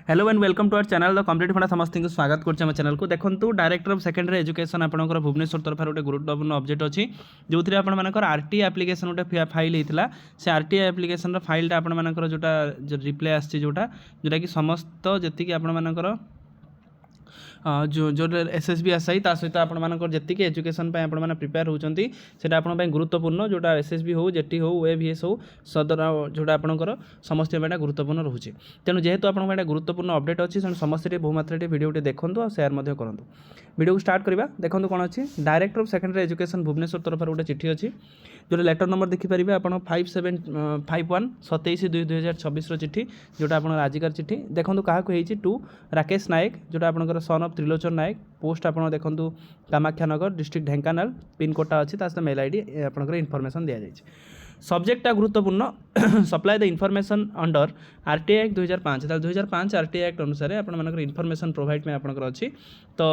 Hello and welcome to our channel the complete funda समस्त को स्वागत करम चैनल को देखो डायरेक्टर ऑफ सेकेंडरी एजुकेशन आपंकर भुवनेश्वर तरफ गोटे गुरुत्वपूर्ण अपडेट अच्छी जो थी आपर आरटीआई एप्लिकेशन गोटे फाइल होता से आरटीआई एप्लिकेशन फाइलटा आपर जोटा रिप्लाई आसोटा जोटा कि समस्त जी आपर जो जो एसएसबी आसाई सहित आपर जी एजुकेशन आपने प्रिपेयर होती है आप गुरुत्वपूर्ण जोटा एसएसबी हो जेटी हो ओएवीएस हो सदर जोटा आपंकर समस्त गुरुत्वपूर्ण रोचे तेणु जेहेतु आपको गुरुत्वपूर्ण अपडेट अच्छी समस्त बहुमात्रा वीडियो देखो और सेयार करूँ वीडियो को स्टार्ट करवा देखो कौन अच्छी director of secondary education Bhubaneswar तरफ गोटे चिठी अच्छी जो लेटर नंबर देखिपारे आप 5751 27/2/2026 चिठी जोटा आप आजिकार चिठी देखो क्या टू राकेश नायक जोटा आपंकर son of Trilochan Nayak post आप देखो कामाख्यानगर डिस्ट्रिक्ट ढेंकानाल पिनकोडटा अच्छी सहित मेल आईडी आपंकर इनफर्मेशन दि जाए सब्जेक्टा गुरुत्वपूर्ण supply the information under RTI act 2005 2005 RTI act अनुसार आपर इनफर्मेशन प्रोवाइड में आपंकर अच्छी तो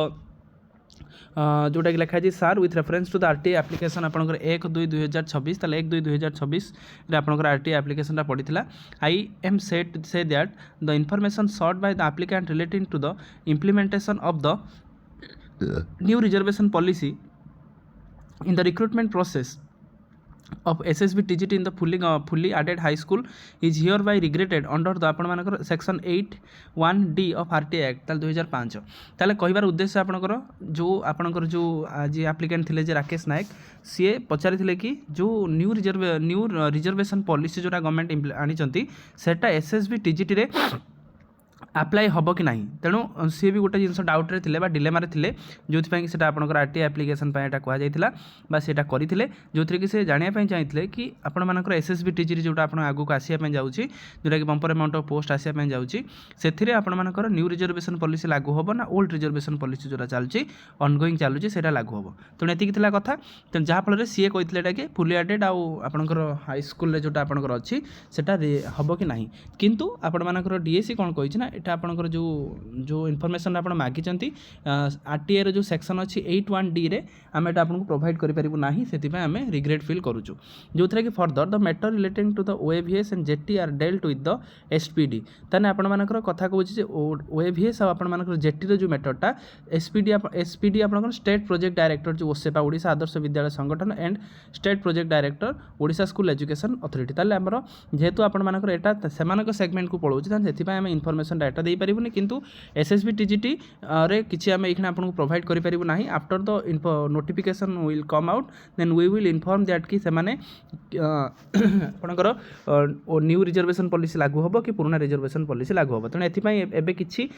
जोटा कि लिखाई सार with reference to the RTI application आपंकर 1/2/2026 ताले 1/2/2026 आपंकर आरटीआई एप्लिकेशन पड़ा I am set say that the information sought by the applicant relating to the implementation of the new reservation policy in the recruitment process of SSB TGT in the fully added high school is hereby regretted under the आपनकर section 8(1)(d) of RTI Act 2005 ताले कहबार उद्देश्य आपनकर जो आज applicant थिले जे राकेश नायक सी पचारि थिले कि जो न्यू रिजर्वेशन पॉलिसी जोटा गवर्नमेंट आनी सेटा SSB TGT रे अप्लाई हम कि नहीं तेणु सी भी गोटे जिन डाउट्रे थे डिलेमारे थे जो से आपंकर आरटीआई एप्लिकेशन कहला से करते जो थी कि से जानापी चाहिए कि आपर एसएसबी टीजी जोटा आप आगे आसापी जाऊँगी जोटा कि बंपर अमाउंट ऑफ पोस्ट आसापी जाऊँगी से आपर न्यू रिजर्वेशन पॉलिसी लागू हम ना ओल्ड रिजर्वेशन पॉलिसी जोटा चलुची ऑनगोइंग चलुची से लागू हम तेणु ये कथा तेणु जहाँफल सी कहते कि फुली एडेड आपर हाई स्कूल जोटा आपंकर अच्छी से हम कि नहीं किंतु आपर डीएससी कौन कही ना यहाँ आपंकर जो इनफर्मेशन आप मागिंट आरटीआई जो सेक्शन अच्छी 8(1)(d) रे आम एटा आपको प्रोवाइड करूँ ना से आम रिग्रेट फिल करुचु जो थी कि further the matter relating to the OAVS and JT are dealt with the SPD ताने आपंकर कथा कहूँ ओएवीएस आपर जेटी जो मैटरटा एसपीडी आप स्टेट प्रोजेक्ट डायरेक्टर जो OSEPA Odisha Adarsha Vidyalaya Sangathan and state project director Odisha school education authority ताले आमर जेहेतु आपंकर एटा सेमानक सेगमेंट को पलाऊँ से आम इनफर्मेशन डाटा दे पारिबुनी किंतु एसएसबी टीजीटी रे किछि आमे एखना आपन को प्रोवाइड करि पारिबु नाही after the notification will come out then we will inform that कि सेमाने आपनकर न्यू रिजर्वेशन पॉलिसी लागू होबो कि पुराना रिजर्वेशन पॉलिसी लागू होबो तने एथि पई एबे किछि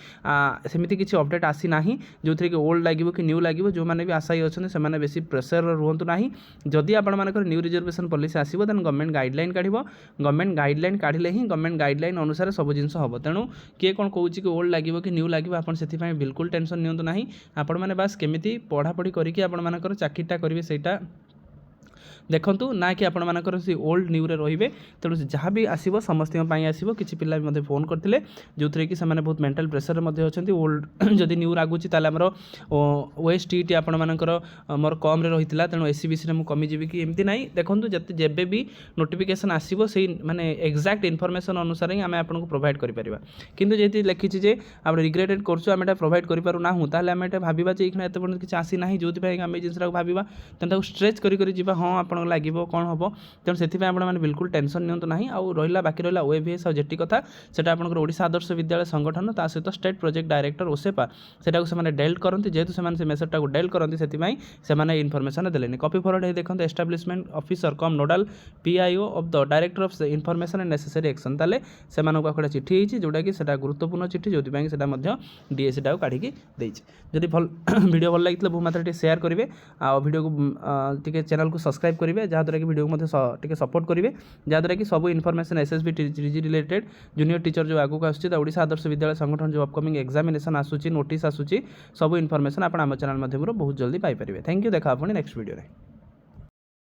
सेमिति किछि अपडेट आसी नाही जोथि कि ओल्ड लागिबो कि न्यू लागिबो जो माने भी आशाई अछन से माने बेसी प्रेशर रहंतु नाही जदि आपन मानकर न्यू रिजर्वेशन पॉलिसी आसीबो देन गवर्नमेंट गाइडलाइन काढिबो गवर्नमेंट गाइडलाइन काढिले ही गवर्नमेंट गाइडलाइन अनुसार सब जिंस होबो तेणु किए कोन कहूँ कि ओल्ड लगे कि न्यू लगे आप बिल्कुल टेंशन नियंतु नहीं आपण मैंने बास केमिति पढ़ापढ़ी करके आपण चाकरीटा करेंगे सेटा देखूँ ना कि आपर सी ओल्ड न्यू रे रे तेणु जहाँ भी आसो समस्त आसो किसी पिला भी फोन करते जो थी कि बहुत मेंटल प्रेसर अच्छा ओल्ड जदि न्यू लागुच आमर ओएसटी आपर मोर कम रही है तेणु एससीबीसी में कमिजी कि एमती ना देखूँ जब भी नोटिफिकेशन आसो से माने एक्जाक्ट इनफर्मेशन अनुसार ही आम आपको प्रोवाइड करें किंतु जी लिखी जे आप रिग्रेटेड कर प्रोवाइड करूँ ताल आम ये भावा एखना एत किसी आसी ना जो आम जिनसा भावा तेनाली स्ट्रेच कर हाँ आप लगे कौन हम तेणु से आपने बिल्कुल टेंशन नियंतु ना आउ रहा बाकी रहा ओएवीएस और जेटी कथा से ओडिशा आदर्श विद्यालय संगठन ता सहित स्टेट प्रोजेक्ट डायरेक्टर ओसेपा से डेल्ट करते जेहेतु से मेसेजटा को डेल्ट करते से इनफर्मेशन देने कॉपी फॉरवर्ड है देखते establishment officer cum nodal PIO of the director of information and necessary action ताले से पाखे चिठी होती जोटा कि गुरुत्वपूर्ण चिठी जो डीएससी टाक काढ़ी जदि भल वीडियो भल लगी बहुमात्रा शेयर करेंगे आ वीडियो को चैनल को सब्सक्राइब करेंगे जहाँद्वारा कि वीडियो को सपोर्ट करेंगे जहाँद्वारा कि सब information SSB TG related junior teacher जो आगू आसूँ ओडिशा आदर्श विद्यालय संगठन जो अपकमिंग एग्जामिनेशन आसूँ नोटिस आसूँ सब इनफर्मेशन आप आम चैनल माध्यम बहुत जल्दी पाइपर थैंक यू देखा आपने नेक्स्ट वीडियो।